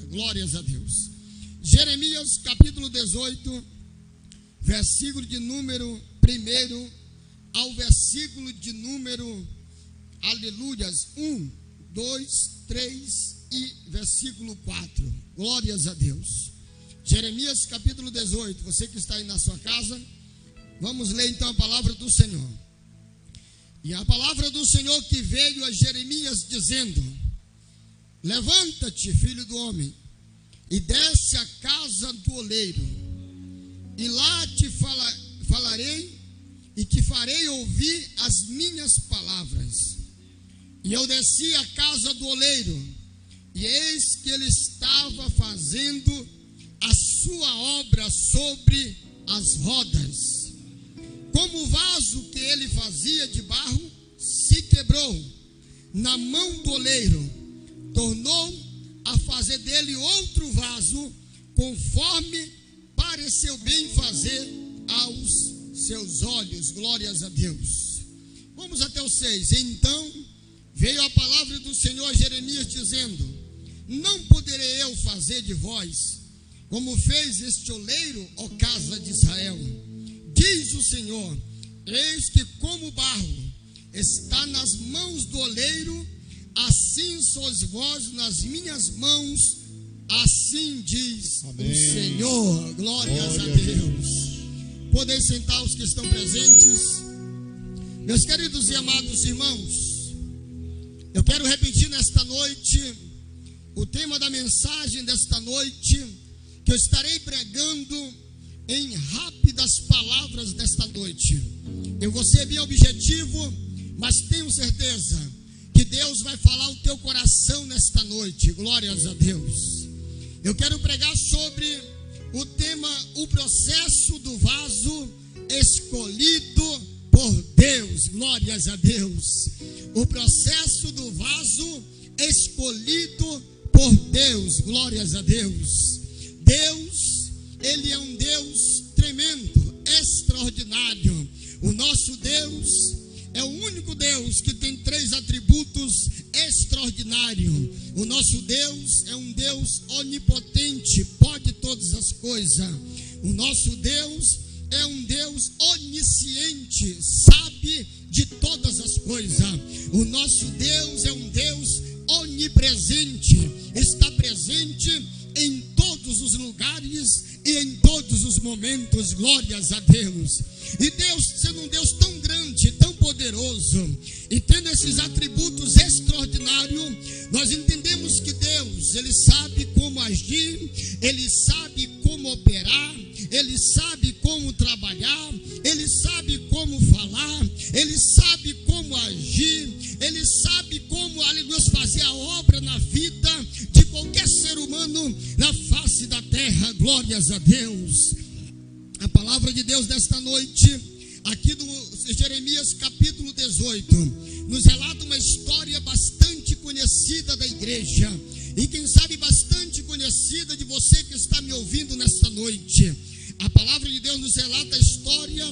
Glórias a Deus. Jeremias capítulo 18, versículo de número 1 ao versículo de número, aleluias, 1, 2, 3 e versículo 4. Glórias a Deus. Jeremias capítulo 18, você que está aí na sua casa, vamos ler então a palavra do Senhor. E a palavra do Senhor que veio a Jeremias dizendo: levanta-te, filho do homem, e desce à casa do oleiro, e lá te falarei e te farei ouvir as minhas palavras. E eu desci à casa do oleiro, e eis que ele estava fazendo a sua obra sobre as rodas. Como o vaso que ele fazia de barro se quebrou na mão do oleiro, tornou a fazer dele outro vaso, conforme pareceu bem fazer aos seus olhos. Glórias a Deus. Vamos até o 6. Então veio a palavra do Senhor a Jeremias dizendo: não poderei eu fazer de vós como fez este oleiro, ó casa de Israel? Diz o Senhor: eis que como barro está nas mãos do oleiro, assim sois vós nas minhas mãos, assim diz Amém. O Senhor. Glórias a Deus. Podeis sentar os que estão presentes. Meus queridos e amados irmãos, eu quero repetir nesta noite o tema da mensagem desta noite, que eu estarei pregando em rápidas palavras nesta noite. Eu vou ser bem objetivo, mas tenho certeza que Deus vai falar o teu coração nesta noite. Glórias a Deus. Eu quero pregar sobre o tema: o processo do vaso escolhido por Deus. Glórias a Deus. O processo do vaso escolhido por Deus. Glórias a Deus. Deus, Ele é um Deus tremendo, extraordinário. O nosso Deus é o único Deus que tem 3 atributos extraordinários. O nosso Deus é um Deus onipotente, pode todas as coisas. O nosso Deus é um Deus onisciente, sabe de todas as coisas. O nosso Deus é um Deus onipresente, está presente em todos os lugares e em todos os momentos. Glórias a Deus. E Deus, sendo um Deus tão grande, tão poderoso, e tendo esses atributos extraordinários, nós entendemos que Deus, Ele sabe como agir, Ele sabe como operar, Ele sabe como trabalhar, Ele sabe como falar, Ele sabe como agir, Ele sabe como, aleluia, fazer a obra na vida de qualquer ser humano na face da terra. Glórias a Deus. A palavra de Deus desta noite, aqui do Jeremias capítulo 18, nos relata uma história bastante conhecida da igreja, e quem sabe bastante conhecida de você que está me ouvindo nesta noite. A palavra de Deus nos relata a história,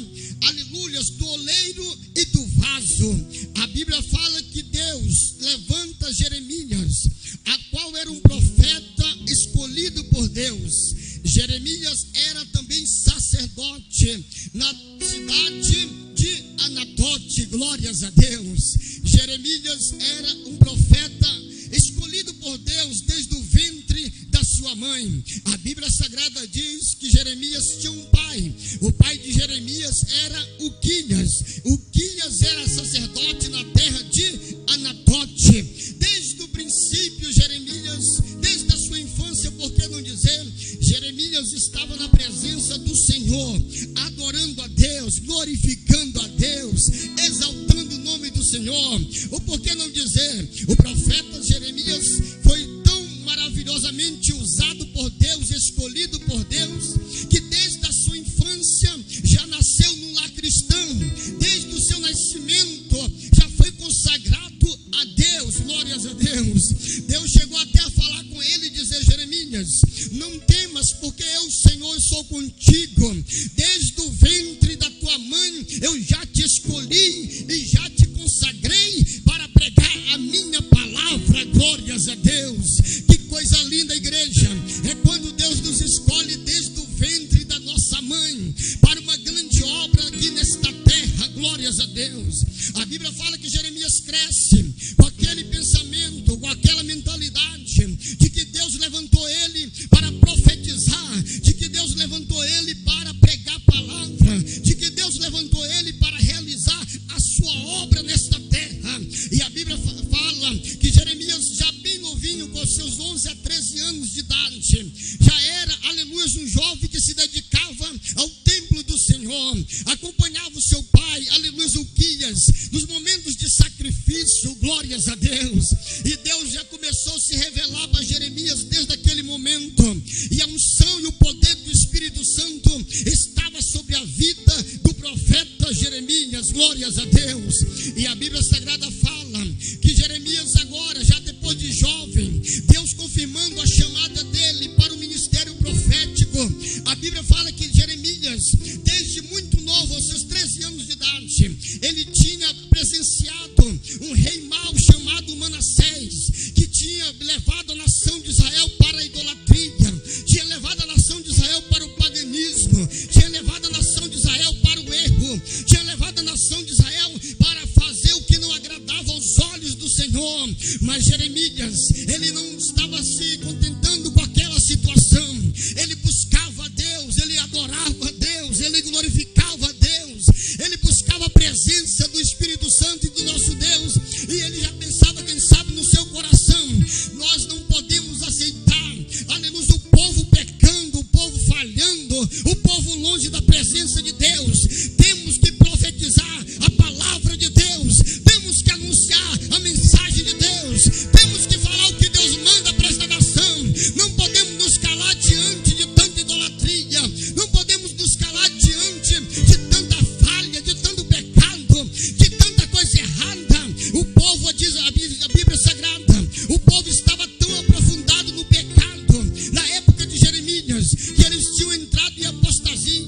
aleluias, do oleiro e do vaso. A Bíblia fala que Deus levanta Jeremias, a qual era um profeta escolhido por Deus. Jeremias era também sacerdote na cidade de Anatote. Glórias a Deus. Jeremias era um profeta escolhido por Deus desde o ventre da sua mãe. A Bíblia Sagrada diz que Jeremias tinha um pai. O pai de Jeremias era Uquias. Uquias era sacerdote na terra de Anatote. Desde o princípio, Jeremias, desde a sua infância, por que não dizer, Jeremias estava na presença do Senhor, adorando a Deus, glorificando a Deus, exaltando o nome do Senhor. Ou por que não dizer, o profeta Jeremias foi tão maravilhosamente usado por Deus, escolhido por Deus, que desde a sua infância já nasceu num lar cristão. Desde o seu nascimento já foi consagrado a Deus. Glórias a Deus. Deus chegou até a falar com ele e dizer: Jeremias, não temas, porque eu, Senhor, sou contigo. Desde o ventre da tua mãe eu já te escolhi e já te consagrei para pregar a minha palavra. Glórias a Deus. Que coisa linda, igreja. 13 anos de idade, já era, aleluia, um jovem que se dedicava ao templo do Senhor, acompanhava o seu pai, aleluia, Uquias, nos momentos de sacrifício, glórias a Deus, e Deus já começou a se revelar para Jeremias desde aquele momento, e a unção e o poder do Espírito Santo estava sobre a vida do profeta Jeremias, glórias a Deus. E a Bíblia Sagrada fala que Jeremias agora, já depois de jovem, Deus confirmando a chamada dele para o ministério profético, a Bíblia fala que Jeremias, desde muito novo, aos seus 13 anos de idade, ele tinha presenciado um rei mau chamado Manassés, que tinha levado a nação de Israel para a idolatria, tinha levado a nação de Israel para o paganismo, tinha levado a nação de Israel para o erro, tinha levado a nação de Israel para fazer o que não agradava aos olhos do Senhor. Mas Jeremias, ele não estava se contentando com aquela situação, ele buscava a Deus, ele adorava a Deus, ele glorificava a Deus, ele buscava a presença do Espírito Santo e do nosso Deus, e ele já pensava, quem sabe, no seu coração: nós não podemos aceitar, aleluia, o povo pecando, o povo falhando, o povo longe da presença de Deus. Temos que profetizar a palavra de Deus, temos que anunciar a mensagem de Deus, temos que falar o que Deus manda para esta nação. Não podemos nos calar diante de tanta idolatria, não podemos nos calar diante de tanta falha, de tanto pecado, de tanta coisa errada. O povo, diz a Bíblia Sagrada, o povo estava tão aprofundado no pecado na época de Jeremias, que eles tinham entrado em apostasia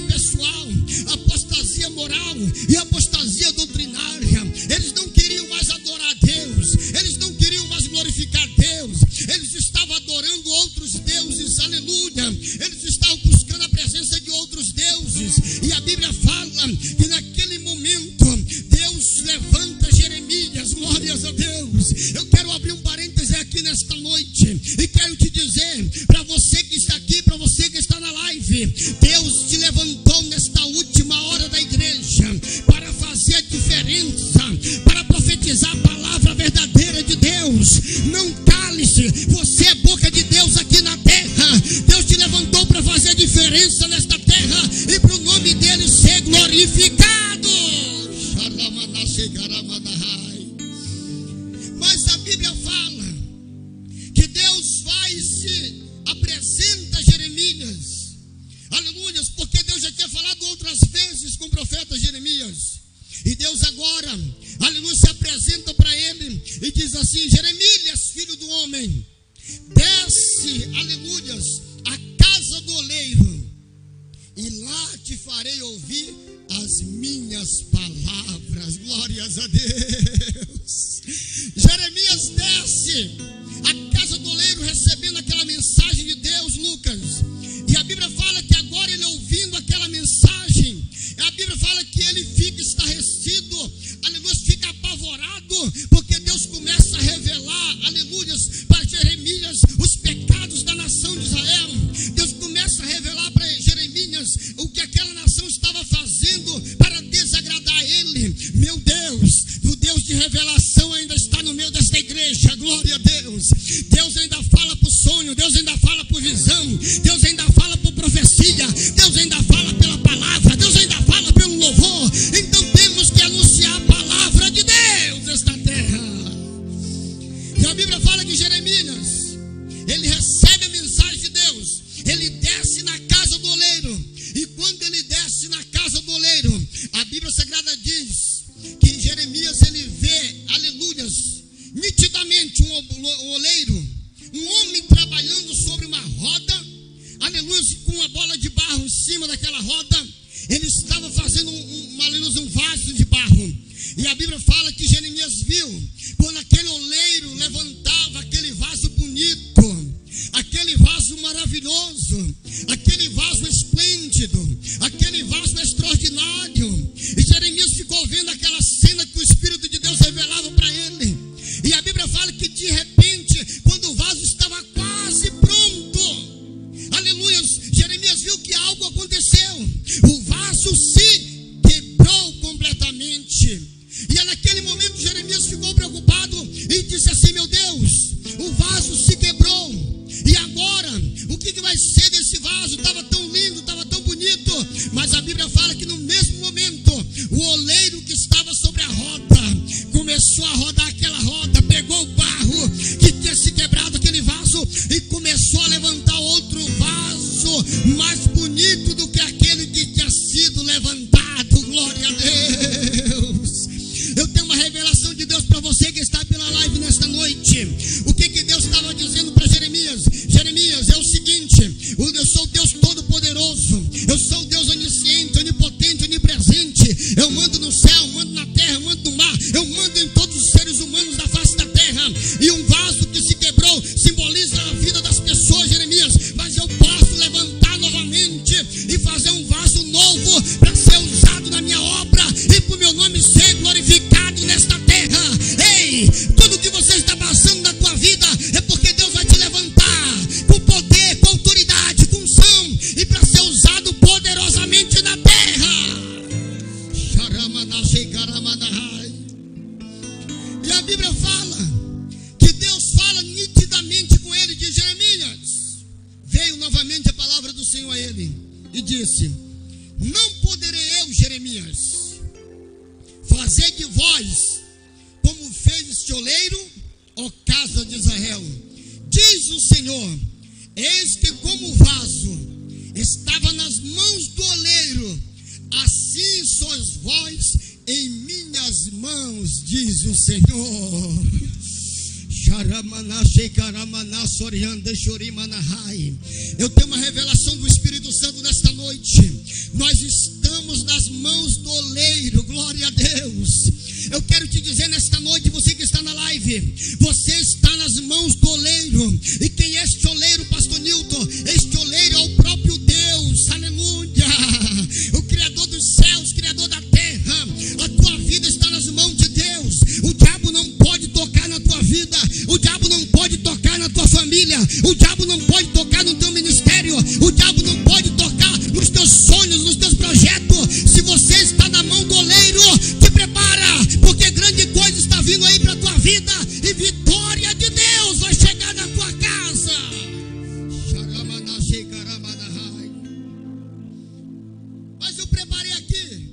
pessoal, apostasia moral e apostasia doutrinária. Eles não queriam mais adorar a Deus, eles não queriam mais glorificar a Deus, eles estavam adorando outros deuses, aleluia, eles estavam buscando a presença de outros deuses. E a Bíblia fala que naquele momento Deus levanta Jeremias, glórias a Deus. Eu quero abrir um parêntese aqui nesta noite e quero te dizer, para você que está aqui, para você que está na live, Deus te levantou nesta última hora da igreja para fazer a diferença, para profetizar a palavra verdadeira de Deus. Não cale-se, você é boca de Deus aqui na terra. Deus te levantou para fazer a diferença nesta terra e para o nome dele ser glorificado. Mas a Bíblia fala que Deus vai e se apresenta a Jeremias, aleluia, porque Deus já tinha falado outras vezes com o profeta Jeremias, e Deus agora, aleluia, se apresenta para ele e diz assim: Jeremias, filho do homem, desce, aleluia, à casa do oleiro, e lá te farei ouvir as minhas palavras, glórias a Deus. Jeremias desce à casa do oleiro recebendo aquela mensagem de Deus, Lucas, e a Bíblia fala que agora ele ouvindo aquela mensagem, a Bíblia fala que ele fica estarrecido, aleluia, fica apavorado, porque Deus começa a revelar, aleluia, para Jeremias os pecados da nação de Israel. Deus começa a revelar para Jeremias o que aquela nação estava fazendo para desagradar a ele. Meu Deus, o Deus de revelação ainda está no meio desta igreja, glória a Deus. Deus ainda fala por sonho, Deus ainda fala por visão, Deus ainda fala por profecia, Deus ainda fala pela palavra, Deus ainda fala pelo louvor. Então temos que anunciar a palavra de Deus nesta terra. E a Bíblia fala que Jeremias, ele recebe a mensagem de Deus, ele desce na casa do oleiro, e quando ele desce na casa do oleiro, a Bíblia Sagrada diz que Jeremias, ele vê, aleluia, nitidamente um oleiro, um homem trabalhando sobre uma roda, aleluia, com uma bola de barro em cima daquela roda. Ele estava fazendo um vaso de barro, e a Bíblia fala que Jeremias viu quando aquele oleiro levantava aquele vaso bonito, aquele vaso maravilhoso. mais bonito do que aquele que tinha sido levantado. Glória a Deus. Eu tenho uma revelação de Deus para você que está pela live nesta noite. O que Deus estava dizendo para Jeremias? Jeremias, é o seguinte: eu sou o Deus Todo-Poderoso, eu sou o Deus onisciente, onipotente, onipresente. Eu mando no céu, mando na terra, eu mando no mar, eu mando em todos os seres humanos da face da terra. E um vaso que se quebrou simboliza a vida das pessoas, Jeremias, mas eu posso levantar novamente e fazer um vaso novo para ser usado na minha obra e para o meu nome ser glorificado nesta terra. Ei, tudo que você está passando na tua vida é porque Deus vai te levantar com poder, com autoridade, com unção e para ser usado poderosamente na terra. E a Bíblia fala que Deus fala nitidamente com ele, de Jeremias. Veio novamente a palavra do Senhor a ele e disse: não poderei eu, Jeremias, fazer de vós como fez este oleiro, ó casa de Israel. Diz o Senhor: eis que como o vaso estava nas mãos do oleiro, assim sois vós em minhas mãos, diz o Senhor. Eu tenho uma revelação do Espírito Santo nesta noite. Nós estamos nas mãos do oleiro. Glória a Deus. Eu quero te dizer nesta noite, você que está na live, você está nas mãos do oleiro. E quem é este oleiro, pastor Nilton? Este oleiro é o próprio Deus. Aleluia. O Criador dos céus, Criador da terra. A tua vida está nas mãos de Deus. O diabo não pode tocar na tua vida. O diabo não pode tocar na tua família. O diabo não pode tocar no teu ministério. O diabo não pode tocar nos teus sonhos, nos teus projetos. Se você está na mão do oleiro, te prepara, porque grande coisa está vindo aí para a tua vida. E vitória de Deus vai chegar na tua casa. Mas eu preparei aqui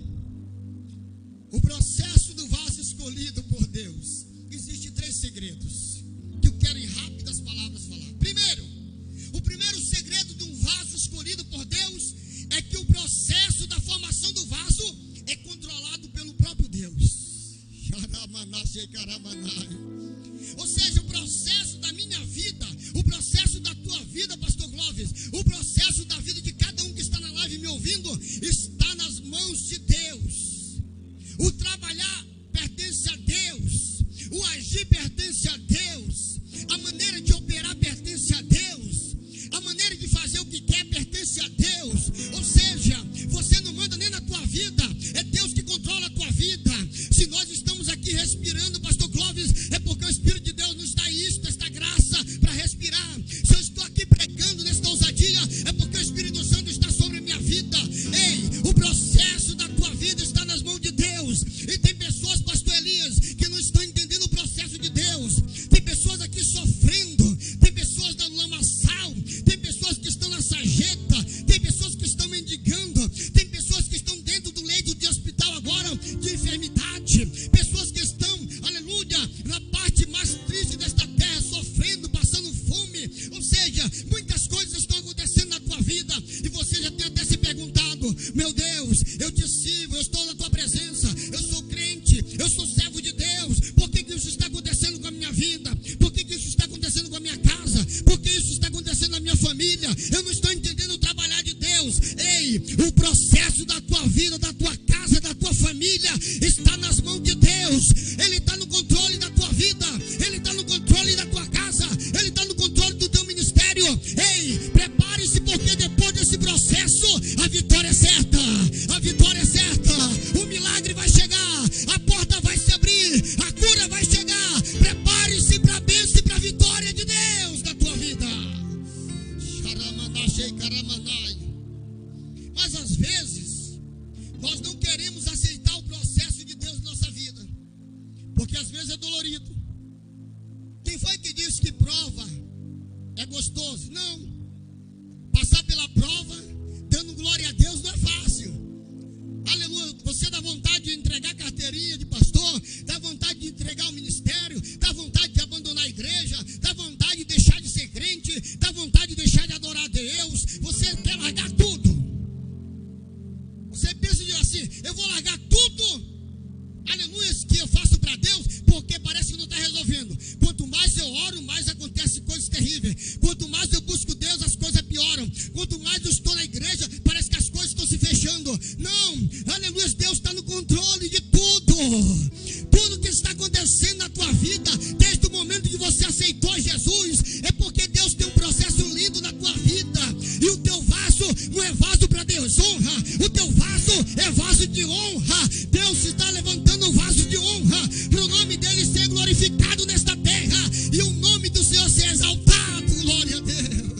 o processo do vaso escolhido por Deus. Existem 3 segredos que eu quero em rápidas palavras falar. Primeiro, o primeiro segredo de um vaso escolhido por Deus é que o processo da formação do vaso é controlado pelo próprio Deus. Ou seja, o processo da minha vida, o processo da tua vida, pastor Clóvis, o processo da vida de cada um que está na live me ouvindo, está nas mãos de Deus. O trabalhar pertence a Deus, o agir pertence a Deus, a maneira de operar pertence a Deus, a maneira de fazer o que quer pertence a Deus. Ou seja, você não manda nem na tua vida, é Deus que controla a tua vida. Se nós estamos aqui respirando, pastor Clóvis, é porque o Espírito de Deus nos dá isto, esta graça para respirar. Se eu estou aqui pregando nesta ousadia, é porque o Espírito Santo está sobre a minha vida. Ei, o processo da tua vida está nas mãos de Deus. E tem pessoas, pastor Elias, que não estão entendendo o processo de Deus. Tem pessoas aqui sofrendo, tem pessoas dando lamaçal, tem pessoas que estão na sarjeta, tem pessoas que estão mendigando, tem pessoas que estão dentro do leito de hospital agora, de enfermidade, pessoas que estão, aleluia, na parte mais triste desta terra, sofrendo, passando fome. Ou seja, muitas coisas estão acontecendo na tua vida e você já tem até se perguntado: meu Deus, eu te sirvo, eu estou na tua presença, eu sou crente, eu sou servo de Deus, por que isso está acontecendo com a minha vida? Por que isso está acontecendo com a minha casa? Por que isso está acontecendo na minha família? Eu não estou entendendo o trabalhar de Deus. Ei, o processo da tua vida, da tua casa, da tua família está nas mãos de Deus. Ele está no controle da tua vida, Ele está no controle da tua casa, Ele está no controle do teu ministério. Ei, prepare-se, porque depois desse processo a vitória é certa, a vitória é certa, o milagre vai chegar, a porta vai se abrir, a cura vai chegar. Prepare-se para a bênção e para a vitória de Deus na tua vida. Mas às vezes nós não queremos aceitar o processo de Deus na nossa vida, porque às vezes é dolorido. Quem foi que disse que prova é gostoso? Não. Passar pela prova dando glória a Deus não é fácil. Aleluia. Você dá vontade de entregar carteirinha de pastor, dá vontade de entregar o ministério, dá vontade de abandonar a igreja, dá vontade de deixar de ser crente, dá vontade de deixar de adorar a Deus. Você quer largar Quanto mais eu estou na igreja, parece que as coisas estão se fechando. Não, aleluia, Deus está no controle de tudo. Tudo que está acontecendo na tua vida, desde o momento que você aceitou Jesus, é porque Deus tem um processo lindo na tua vida. E o teu vaso não é vaso para desonra, o teu vaso é vaso de honra. Deus está levantando um vaso de honra para o nome dele ser glorificado nesta terra e o nome do Senhor ser exaltado. Glória a Deus.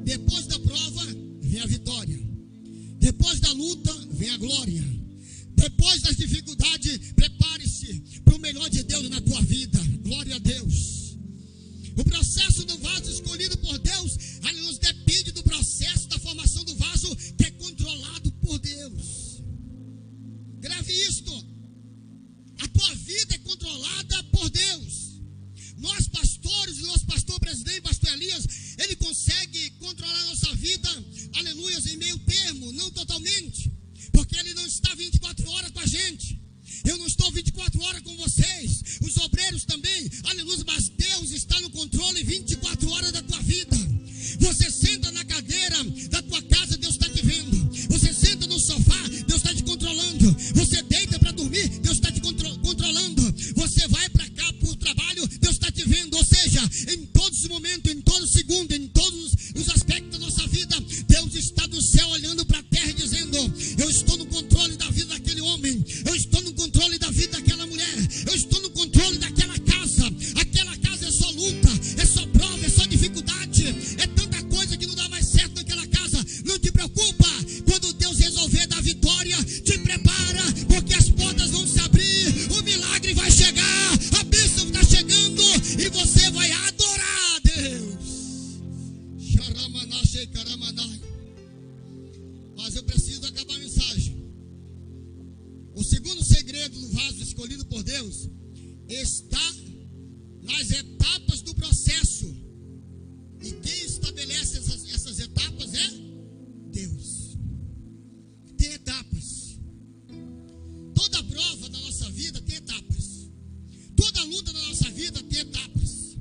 Depois da prova vem a vitória. Depois da luta vem a glória. Depois das dificuldades, prepare-se para o melhor de Deus na tua vida. Glória a Deus. O processo do vaso escolhido por Deus, aleluia, depende do processo da formação do vaso, que é controlado por Deus. Grave isto. A tua vida é controlada por Deus. Nós pastores, o nosso pastor presidente, pastor Elias, ele consegue controlar a nossa vida, aleluia, em meio termo, não totalmente, porque ele não está 24 horas com a gente. Eu não estou 24 horas com vocês, os obreiros também, aleluia, mas Deus está no controle 24 horas da tua vida. Você senta na cadeira da tua casa, Deus está te vendo. Você senta no sofá, Deus está te controlando. Você deita para dormir, Deus está te controlando. Você vai para cá para o trabalho, Deus está te vendo. Ou seja, em todos os momentos, em todo segundo, em todos os aspectos da nossa vida, Deus está do céu olhando para a terra e dizendo: eu estou no controle da vida daquele homem, eu estou no controle da vida daquela mulher, eu estou no controle daquela casa. Aquela casa é só luta, é só prova, é só dificuldade, é tanta coisa que não dá mais certo naquela casa. Não te preocupa, quando Deus resolver dar vitória, te prepara, porque as portas vão se abrir, o milagre vai chegar, a bênção está chegando e você vai adorar a Deus. Mas eu preciso acabar a mensagem. O segundo segredo do vaso escolhido por Deus está nas etapas do processo. E quem estabelece essas etapas é Deus. Tem etapas. Toda prova da nossa vida tem etapas. Toda luta da nossa vida tem etapas.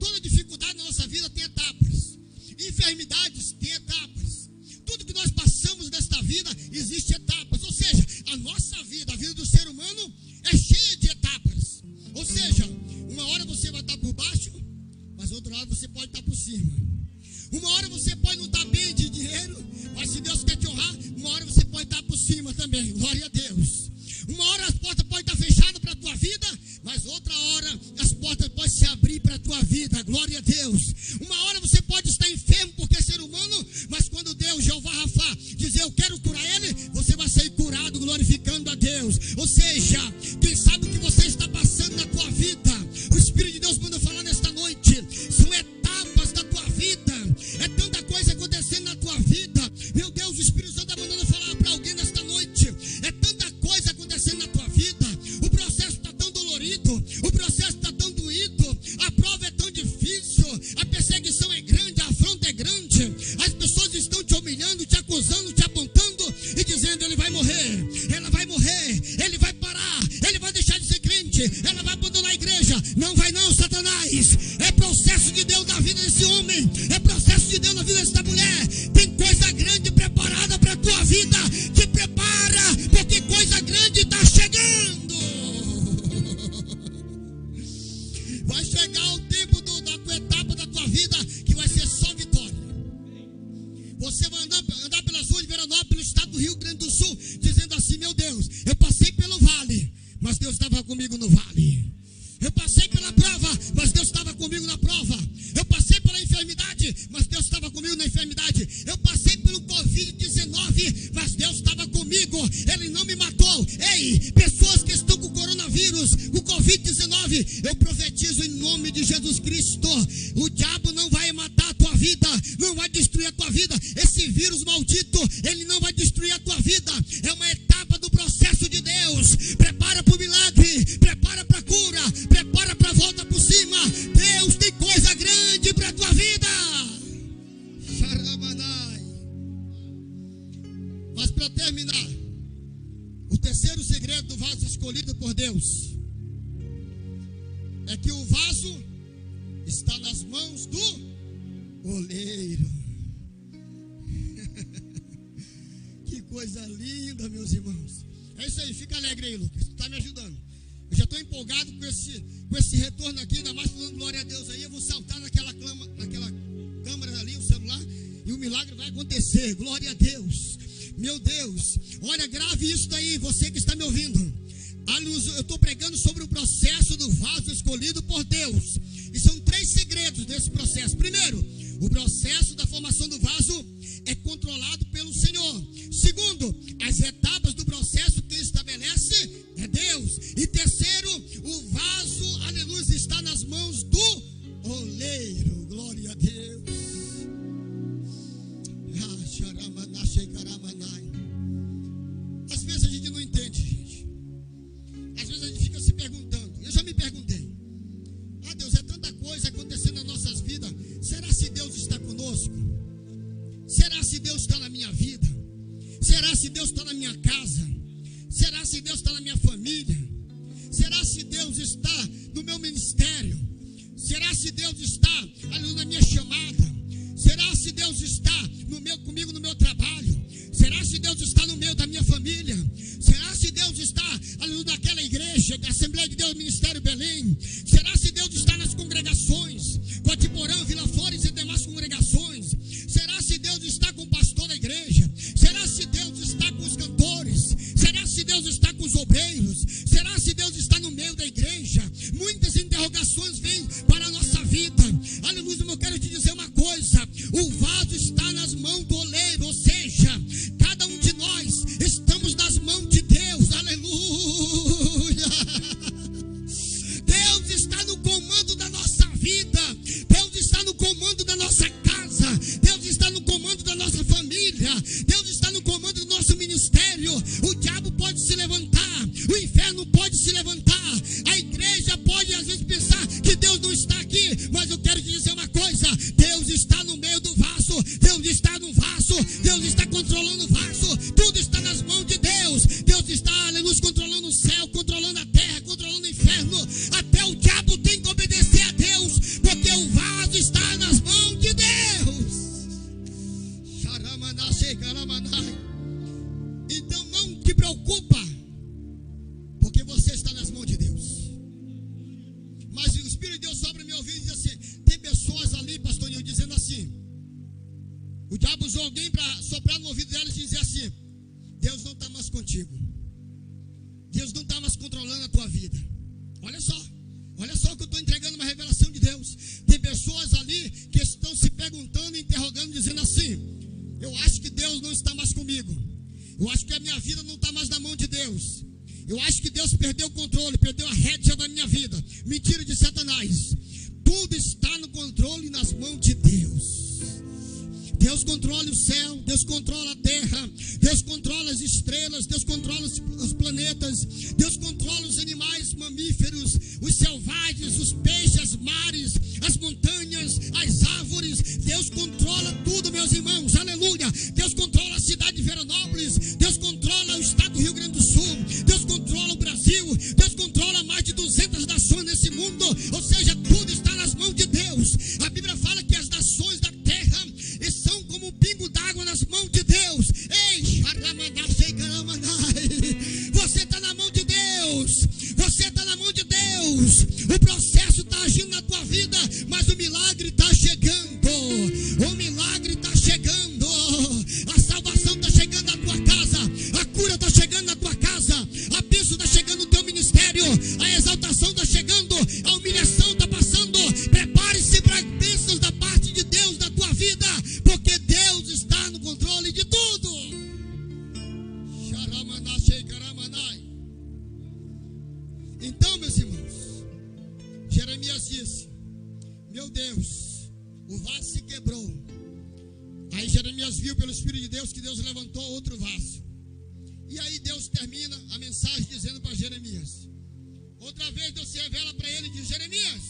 Toda dificuldade da nossa vida tem etapas. Enfermidades tem etapas. Tudo que nós passamos nesta vida existe etapas. Ou seja, a nossa vida, a vida do ser humano é cheia de etapas. Ou seja, uma hora você vai estar por baixo, mas outra hora você pode estar por cima. Uma hora você pode não estar bem de dinheiro, mas se Deus quer te honrar, uma hora você pode estar por cima também. Glória a Deus. Uma hora as portas podem estar fechadas para a tua vida, mas outra hora as portas podem se abrir para a tua vida. Glória a Deus. Uma hora você pode estar enfermo porque é ser humano, mas quando Deus, Jeová Rafa, dizer eu quero curar ele, você vai sair curado glorificando a Deus. Ou seja, quem sabe o que você está passando na tua vida, o Espírito de Deus manda falar nesta noite, são etapas da tua vida. É tanta coisa acontecendo na tua vida. Meu Deus, o Espírito Santo está mandando falar para alguém nesta noite. É tanta coisa acontecendo na tua vida. O processo está tão dolorido, o processo está tão doído, a prova é tão difícil, a perseguição é grande, a afronta é grande. As pessoas estão te humilhando, te acusando, te apontando e dizendo: ele vai morrer, ela vai morrer, ele vai parar, ele vai deixar de ser crente, ela vai abandonar a igreja. Não vai não, Satanás. É processo de Deus na vida desse homem, é processo de Deus na vida dessa mulher. Tem coisa grande preparada para a tua vida. Te prepara, porque coisa grande está chegando. Vai chegar o tempo da tua etapa da tua vida que vai ser só vitória. Você vai andar pelas ruas de Veranópolis, estado do Rio Grande do Sul, dizendo assim: meu Deus, eu passei pelo vale, mas Deus estava comigo no vale. Eu passei pela prova, mas Deus estava comigo na prova. Eu passei pela enfermidade, mas Deus estava comigo na enfermidade. Eu passei pelo Covid-19, mas Deus estava comigo. Ele não me matou. Ei, pessoas que estão com coronavírus, com Covid-19, eu profetizo em nome de Jesus Cristo: o diabo não vai matar a tua vida, não vai destruir a tua vida. Esse vírus maldito, ele não vai destruir a tua vida. É uma etapa do processo de Deus. Prepara para o milagre, prepara para a cura, prepara para a volta por cima. Deus tem coisa grande para a tua vida. Mas para terminar, o terceiro segredo do vaso escolhido por Deus é que o vaso está nas mãos do oleiro. Que coisa linda, meus irmãos. É isso aí, fica alegre aí, Lucas. Tu está me ajudando. Eu já estou empolgado com esse retorno aqui, ainda mais falando glória a Deus aí. Eu vou saltar naquela câmera ali, o celular, e o milagre vai acontecer. Glória a Deus. Meu Deus, olha, grave isso daí, você que está me ouvindo. Eu estou pregando sobre o processo do vaso escolhido por Deus. E são 3 segredos desse processo. Primeiro, o processo da formação do vaso é controlado pelo Senhor. Segundo, as etapas do processo quem estabelece é Deus. E terceiro, o vaso, aleluia, está nas mãos do oleiro. Glória a Deus. Às vezes a gente não entende, gente. Às vezes a gente fica se perguntando. Eu já me perguntei. Ah, Deus, é tanta coisa acontecendo nas nossas vidas. Será se Deus está conosco? Será se Deus está na minha vida? Será se Deus está na minha casa? Será se Deus está na minha família? Será se Deus está no meu ministério? Será se Deus está ali na minha chamada? Será se Deus está comigo no meu trabalho? Será se Deus está no meio da minha família? Será se Deus está ali naquela igreja, da Assembleia de Deus, Ministério Belém? Será se Deus está nas congregações, Cotiporã, Vila Flores e demais congregações? Será se Deus está com o pastor da igreja? Será se Deus está com os cantores? Será se Deus está com os obreiros? Será se Deus está no meio da igreja? Muitas interrogações vêm para a nossa vida. Aleluia, eu quero te dizer uma coisa: o vaso está nas mãos do oleiro, ou seja, cada um de nós estamos nas mãos de Deus. Aleluia. Deus está no comando da nossa vida. Deus está no comando da nossa casa. Deus está no comando da nossa família. Deus está no comando do nosso ministério. O diabo pode se levantar, o inferno pode se levantar, a igreja pode às vezes pensar que Deus não está aqui, mas eu quero te dizer uma coisa: Deus está no meio do vaso, Deus está no vaso, Deus está controlando o vaso, tudo está nas mãos de Deus. Deus está, aleluia, controlando o céu, controlando a terra, controlando o inferno. Até o diabo tem que obedecer a Deus, porque o vaso está nas mãos de Deus. Então não te preocupa, porque você está nas mãos de Deus. Mas o Espírito de Deus sobre me ouvir e diz assim: tem pessoas ali, pastor Nil, dizendo assim. O diabo usou alguém para soprar no ouvido delas e dizer assim: Deus não está mais contigo, Deus não está mais controlando a tua vida. Olha só que eu estou entregando uma revelação de Deus. Tem pessoas ali que estão se perguntando, interrogando, dizendo assim: eu acho que Deus não está mais comigo, eu acho que a minha vida não está mais na mão de Deus, eu acho que Deus perdeu o controle, perdeu a rédea da minha vida. Mentira de Satanás. Tudo está no controle, nas mãos de Deus. Deus controla o céu, Deus controla a terra, Deus controla as estrelas, Deus controla os planetas, Deus controla os animais mamíferos, os selvagens, os peixes, as mares, as montanhas, as árvores. Deus controla tudo, meus irmãos, aleluia. Deus controla a cidade de Veranópolis, Deus controla o estado do Rio Grande do Sul, Deus controla o Brasil, Deus controla mais de 200 nações nesse mundo. Ou seja, tudo está nas mãos de Deus. A Bíblia fala que as nações da terra são como um pingo d'água nas mãos de Deus. Ei, você está na mão de Deus. Você está na mão de Deus. O processo está agindo na tua vida, mas o milagre está chegando. O milagre está chegando. A salvação está chegando na tua casa. A cura está chegando na tua casa. A bênção está chegando no teu ministério. A exaltação está chegando. A humilhação está passando. Prepare-se para bênçãos da parte de Deus na tua vida, porque Deus está no controle de tudo. Então, meus irmãos, Jeremias disse: meu Deus, o vaso se quebrou. Aí Jeremias viu pelo Espírito de Deus que Deus levantou outro vaso. E aí Deus termina a mensagem dizendo para Jeremias. Outra vez Deus se revela para ele e diz: Jeremias,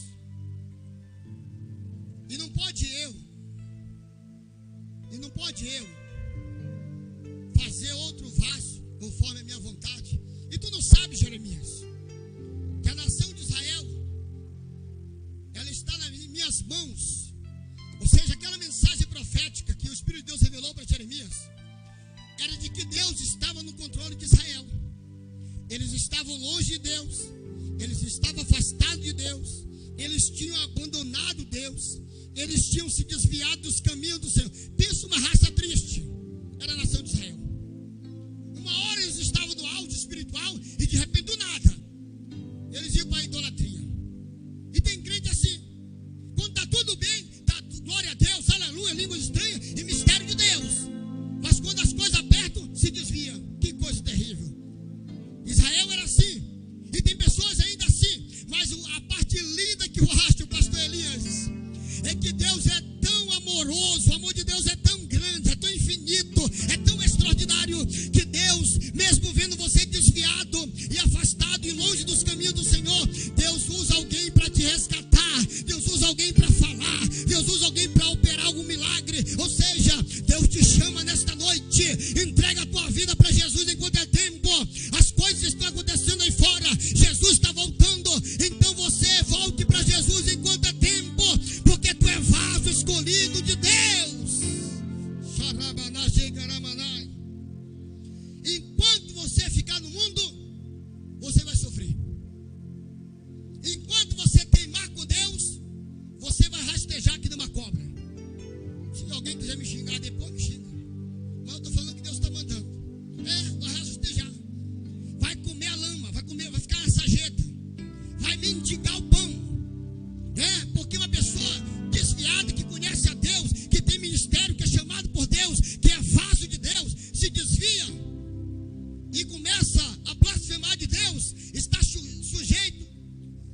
e não pode eu fazer outro vaso conforme a minha vontade. E tu não sabes, Jeremias, que a nação de Israel, ela está nas minhas as mãos, ou seja, aquela mensagem profética que o Espírito de Deus revelou para Jeremias, era de que Deus estava no controle de Israel. Eles estavam longe de Deus, eles estavam afastados de Deus, eles tinham abandonado Deus, eles tinham se desviado dos caminhos do Senhor. Pensa uma raça triste, era a nação de Israel. Uma hora eles estavam no auge espiritual e de repente do nada eles iam para a idolatria. E tem crente assim, quando está tudo bem, tá, glória a Deus, aleluia, língua estranha e mistério de Deus, mas quando as coisas apertam, se desvia. Que coisa terrível. Israel era assim, e tem pessoas ainda assim, mas a parte linda que eu acho, pastor Elias, é que Deus é tão amoroso, o amor de Deus é tão grande, é tão infinito, é tão extraordinário, que Deus, mesmo vendo você desviado e afastado e longe dos caminhos do Senhor, Deus usa alguém para te resgatar, Deus usa alguém para falar, Deus usa alguém para operar algum milagre. Ou seja, Deus te chama nesta noite, entrega a tua vida para Jesus enquanto é tempo. As coisas estão acontecendo aí fora, Jesus está voltando, então você volte para Jesus enquanto é tempo, porque tu é vaso escolhido de Deus. Enquanto você ficar no mundo, você vai sofrer. Enquanto você teimar com Deus, você vai rastejar aqui numa cobra. Se alguém quiser me xingar depois, me xinga, mas eu estou falando que Deus está mandando. Vai rastejar, vai comer a lama, vai ficar na sarjeta, vai mendigar o pão. Porque uma pessoa desviada, que conhece a Deus, que tem ministério, que é chamado por Deus, que é vaso de Deus, se desvia e começa a blasfemar de Deus, está sujeito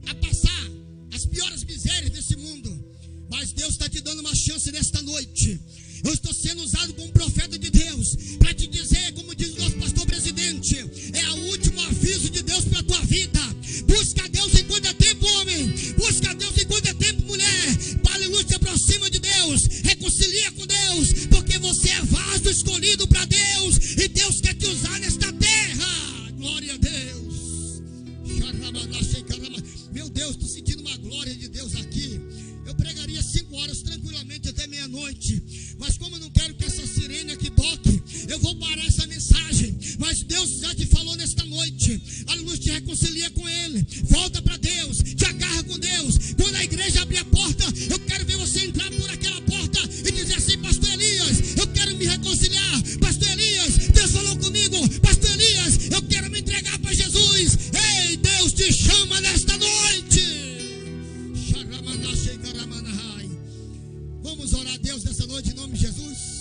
a passar as piores misérias desse mundo. Mas Deus está te dando uma chance nesta noite. Eu estou sendo usado como profeta de Deus para te dizer, como diz o nosso pastor presidente, é o último aviso de Deus para a tua vida. Busca Deus enquanto é tempo, homem. Busca Deus enquanto é tempo, mulher. Aleluia, se aproxima de Deus, reconcilia com Deus, porque você é vaso escolhido para Deus, e Deus quer te usar nesta terra. Glória a Deus. Meu Deus, estou sentindo uma glória de Deus aqui. Eu pregaria 5 horas tranquilamente até meia-noite, mas como eu não quero que essa sirene aqui toque, eu vou parar essa mensagem. Mas Deus já te falou nesta noite, aleluia, te reconcilia com Ele, volta para Deus, te agarra com Deus. Quando a igreja abrir a porta, eu quero ver você entrar por aquela porta e dizer assim: pastor Elias, eu quero me reconciliar. Pastor Elias, Deus falou comigo. Pastor Elias, eu quero me entregar para Jesus. Ei, Deus te chama nesta noite. Vamos orar a Deus nessa noite em nome de Jesus.